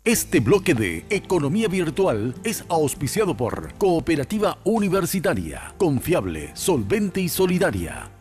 Este bloque de Economía Virtual es auspiciado por Cooperativa Universitaria, confiable, solvente y solidaria.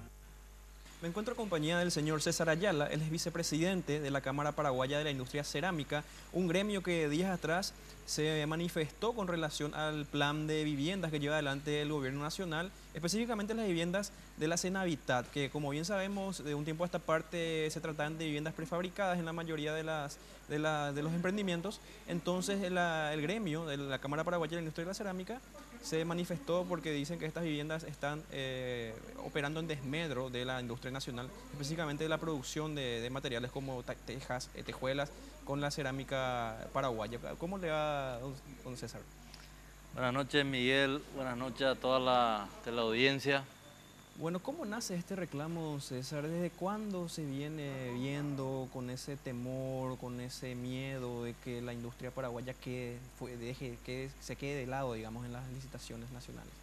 Me encuentro en compañía del señor César Ayala, él es vicepresidente de la Cámara Paraguaya de la Industria Cerámica, un gremio que días atrás se manifestó con relación al plan de viviendas que lleva adelante el gobierno nacional, específicamente las viviendas de la Cenhabitat, que como bien sabemos, de un tiempo a esta parte se tratan de viviendas prefabricadas en la mayoría de los emprendimientos. Entonces el gremio de la Cámara Paraguaya de la Industria de la Cerámica se manifestó porque dicen que estas viviendas están operando en desmedro de la industria nacional, específicamente de la producción de materiales como tejas, tejuelas, con la cerámica paraguaya. ¿Cómo le va, don César? Buenas noches, Miguel. Buenas noches a toda la teleaudiencia. Bueno, ¿cómo nace este reclamo, don César? ¿Desde cuándo se viene viendo con ese temor, con ese miedo de que la industria paraguaya se quede de lado, digamos, en las licitaciones nacionales?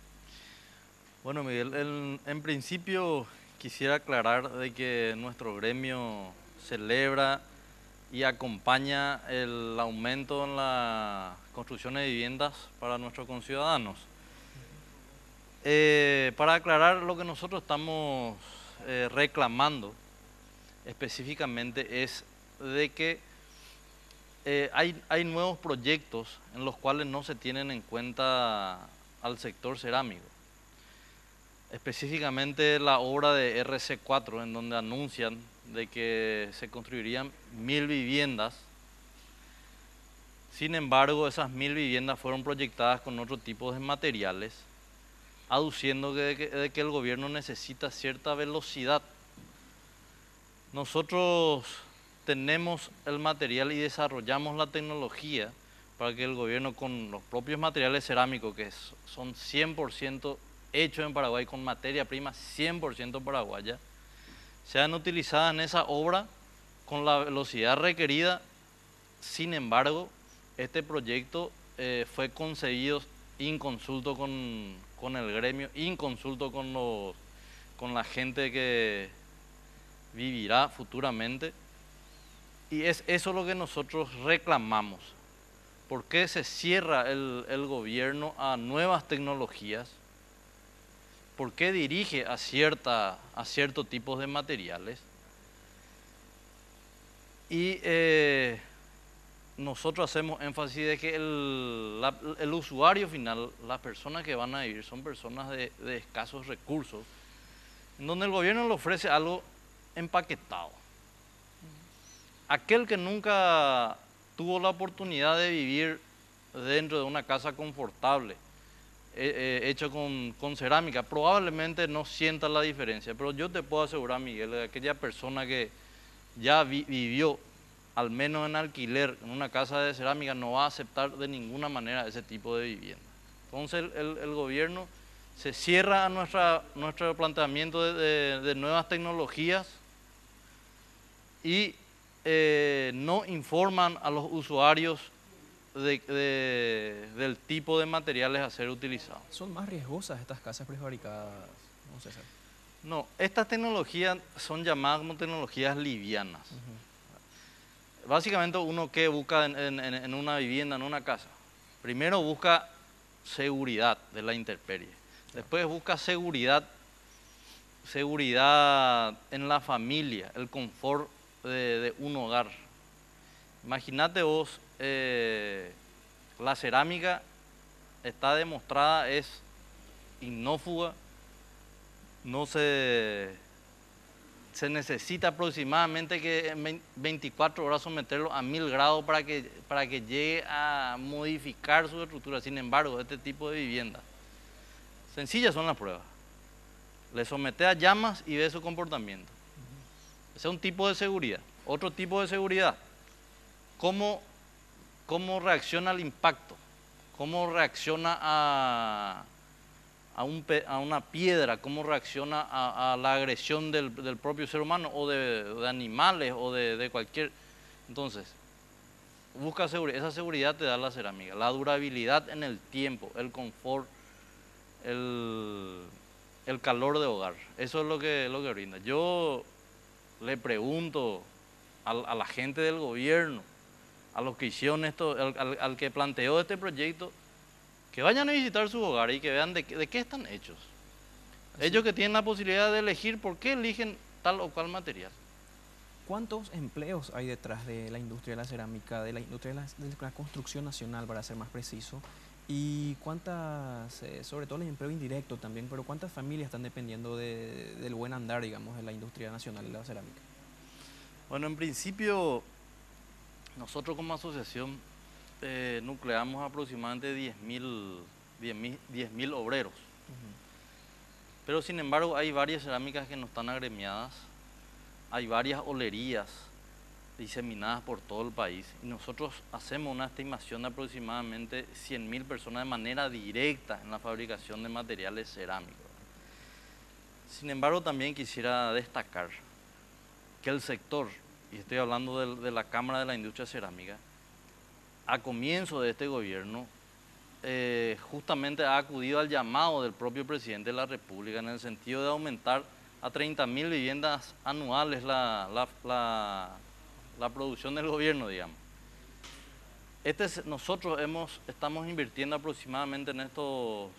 Bueno, Miguel, en principio quisiera aclarar de que nuestro gremio celebra y acompaña el aumento en la construcción de viviendas para nuestros conciudadanos. Para aclarar lo que nosotros estamos reclamando específicamente es de que hay nuevos proyectos en los cuales no se tienen en cuenta al sector cerámico. Específicamente la obra de RC4, en donde anuncian de que se construirían 1000 viviendas. Sin embargo, esas 1000 viviendas fueron proyectadas con otro tipo de materiales, aduciendo de que el gobierno necesita cierta velocidad. Nosotros tenemos el material y desarrollamos la tecnología para que el gobierno, con los propios materiales cerámicos que son 100% hechos en Paraguay, con materia prima 100% paraguaya, sean utilizadas en esa obra con la velocidad requerida. Sin embargo, este proyecto fue concebido inconsulto con el gremio, inconsulto con la gente que vivirá futuramente, y es eso lo que nosotros reclamamos. ¿Por qué se cierra el gobierno a nuevas tecnologías? ¿Por qué dirige a ciertos tipos de materiales? Y nosotros hacemos énfasis de que el usuario final, las personas que van a vivir, son personas de escasos recursos, en donde el gobierno le ofrece algo empaquetado. Aquel que nunca tuvo la oportunidad de vivir dentro de una casa confortable, hecho con cerámica, probablemente no sienta la diferencia. Pero yo te puedo asegurar, Miguel, de aquella persona que ya vivió, al menos en alquiler, en una casa de cerámica, no va a aceptar de ninguna manera ese tipo de vivienda. Entonces el gobierno se cierra a nuestro planteamiento de nuevas tecnologías y no informan a los usuarios del tipo de materiales a ser utilizados. ¿Son más riesgosas estas casas prefabricadas, don César? No, estas tecnologías son llamadas como tecnologías livianas. Básicamente uno que busca en una vivienda, en una casa, primero busca seguridad de la intemperie, después busca seguridad en la familia, el confort de un hogar. Imagínate vos, la cerámica está demostrada, es ignófuga, no se necesita aproximadamente que en 24 horas someterlo a 1000 grados para que llegue a modificar su estructura. Sin embargo, este tipo de vivienda, sencillas son las pruebas. Le somete a llamas y ve su comportamiento. Ese es un tipo de seguridad. Otro tipo de seguridad, cómo reacciona al impacto, cómo reacciona a una piedra, cómo reacciona a la agresión del propio ser humano o de animales o de cualquier. Entonces, busca seguridad. Esa seguridad te da la cerámica, la durabilidad en el tiempo, el confort, el calor de hogar. Eso es lo que brinda. Yo le pregunto a la gente del gobierno, a los que hicieron esto, al que planteó este proyecto, que vayan a visitar su hogar y que vean de qué están hechos. Así. Ellos que tienen la posibilidad de elegir por qué eligen tal o cual material. ¿Cuántos empleos hay detrás de la industria de la cerámica, de la industria de la construcción nacional, para ser más preciso? Y cuántas, sobre todo el empleo indirecto también, pero cuántas familias están dependiendo del buen andar, digamos, de la industria nacional de la cerámica? Bueno, en principio, nosotros como asociación nucleamos aproximadamente 10.000 obreros. Pero sin embargo hay varias cerámicas que no están agremiadas, hay varias olerías diseminadas por todo el país y nosotros hacemos una estimación de aproximadamente 100.000 personas de manera directa en la fabricación de materiales cerámicos. Sin embargo, también quisiera destacar que el sector, y estoy hablando de la Cámara de la Industria Cerámica, a comienzo de este gobierno, justamente ha acudido al llamado del propio presidente de la República en el sentido de aumentar a 30.000 viviendas anuales la producción del gobierno, digamos. Nosotros estamos invirtiendo aproximadamente en estos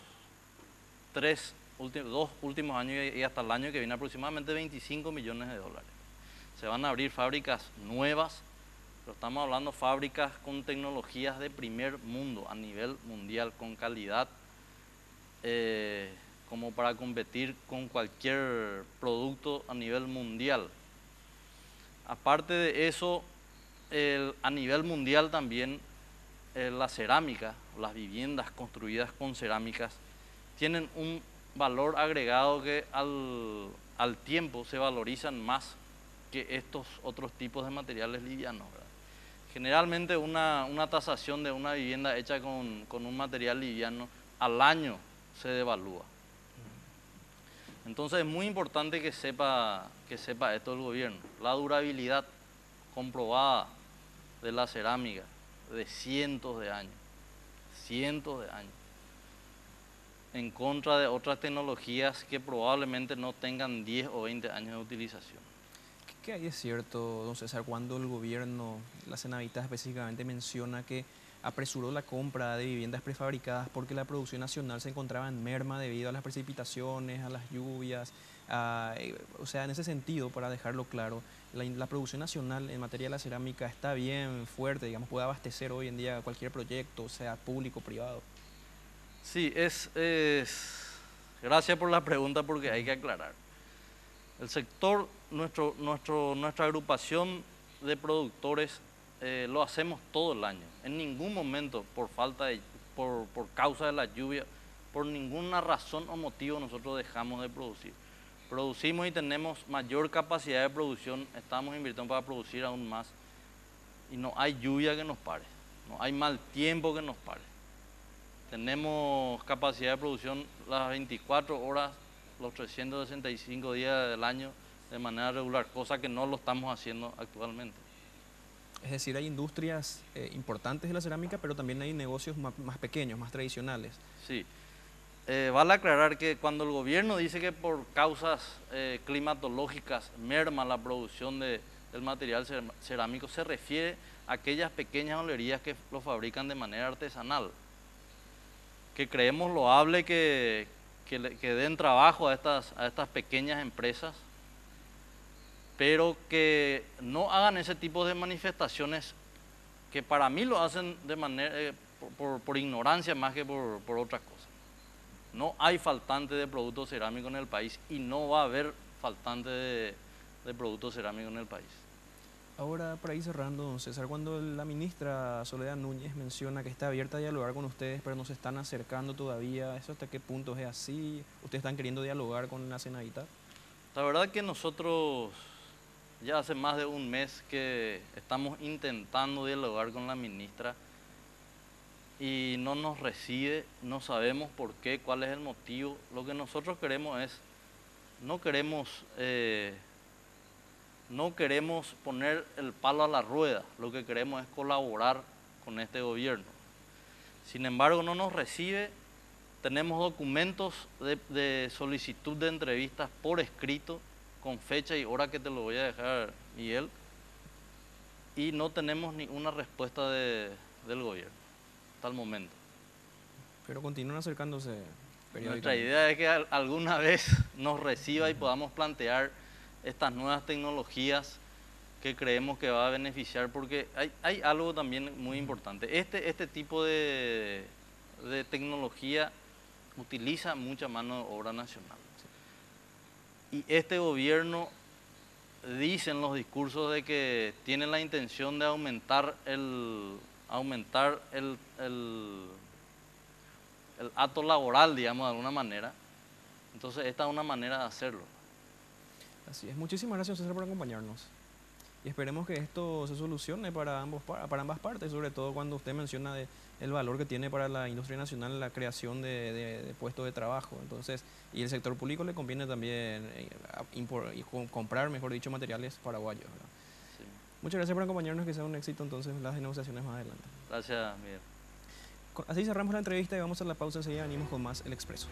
dos últimos años y hasta el año que viene aproximadamente 25 millones de dólares. Se van a abrir fábricas nuevas, pero estamos hablando de fábricas con tecnologías de primer mundo, a nivel mundial, con calidad, como para competir con cualquier producto a nivel mundial. Aparte de eso, a nivel mundial también la cerámica, las viviendas construidas con cerámicas, tienen un valor agregado que al tiempo se valorizan más que estos otros tipos de materiales livianos, ¿verdad? Generalmente una tasación de una vivienda hecha con un material liviano al año se devalúa. Entonces es muy importante que sepa esto el gobierno. La durabilidad comprobada de la cerámica de cientos de años, en contra de otras tecnologías que probablemente no tengan 10 o 20 años de utilización. ¿Qué hay de cierto, don César, cuando el gobierno, la Cenavita específicamente, menciona que apresuró la compra de viviendas prefabricadas porque la producción nacional se encontraba en merma debido a las precipitaciones, a las lluvias? O sea, en ese sentido, para dejarlo claro, la producción nacional en materia de la cerámica está bien fuerte, digamos, puede abastecer hoy en día cualquier proyecto, sea público o privado. Sí, gracias por la pregunta porque hay que aclarar. El sector, nuestra agrupación de productores lo hacemos todo el año. En ningún momento, por causa de la lluvia, por ninguna razón o motivo nosotros dejamos de producir. Producimos y tenemos mayor capacidad de producción, estamos invirtiendo para producir aún más y no hay lluvia que nos pare, no hay mal tiempo que nos pare. Tenemos capacidad de producción las 24 horas, los 365 días del año de manera regular, cosa que no lo estamos haciendo actualmente. Es decir, hay industrias importantes de la cerámica, pero también hay negocios más pequeños, más tradicionales. Sí. Vale aclarar que cuando el gobierno dice que por causas climatológicas merma la producción del material cerámico, se refiere a aquellas pequeñas olerías que lo fabrican de manera artesanal, que creemos loable que den trabajo a estas pequeñas empresas, pero que no hagan ese tipo de manifestaciones que para mí lo hacen de manera por ignorancia más que por otras cosas. No hay faltante de productos cerámicos en el país y no va a haber faltante de productos cerámicos en el país. Ahora, para ir cerrando, don César, cuando la ministra Soledad Núñez menciona que está abierta a dialogar con ustedes, pero no se están acercando todavía, ¿eso hasta qué punto es así? ¿Ustedes están queriendo dialogar con la Cenavita? La verdad que nosotros ya hace más de un mes que estamos intentando dialogar con la ministra y no nos recibe, no sabemos por qué, cuál es el motivo. Lo que nosotros queremos es, no queremos poner el palo a la rueda, lo que queremos es colaborar con este gobierno. Sin embargo, no nos recibe, tenemos documentos de solicitud de entrevistas por escrito, con fecha y hora que te lo voy a dejar, Miguel, y no tenemos ninguna respuesta del gobierno hasta el momento. Pero continúan acercándose Nuestra periódicamente. idea es que alguna vez nos reciba y podamos plantear estas nuevas tecnologías que creemos que va a beneficiar, porque hay algo también muy importante. Este tipo de tecnología utiliza mucha mano de obra nacional. Y este gobierno dice en los discursos de que tiene la intención de aumentar el acto laboral, digamos, de alguna manera. Entonces esta es una manera de hacerlo. Así es. Muchísimas gracias, César, por acompañarnos. Y esperemos que esto se solucione para ambas partes, sobre todo cuando usted menciona el valor que tiene para la industria nacional la creación de puestos de trabajo. Entonces, y el sector público le conviene también comprar, mejor dicho, materiales paraguayos, ¿verdad? Sí. Muchas gracias por acompañarnos, que sea un éxito entonces las negociaciones más adelante. Gracias, Miguel. Así cerramos la entrevista y vamos a la pausa, enseguida venimos con más El Expreso.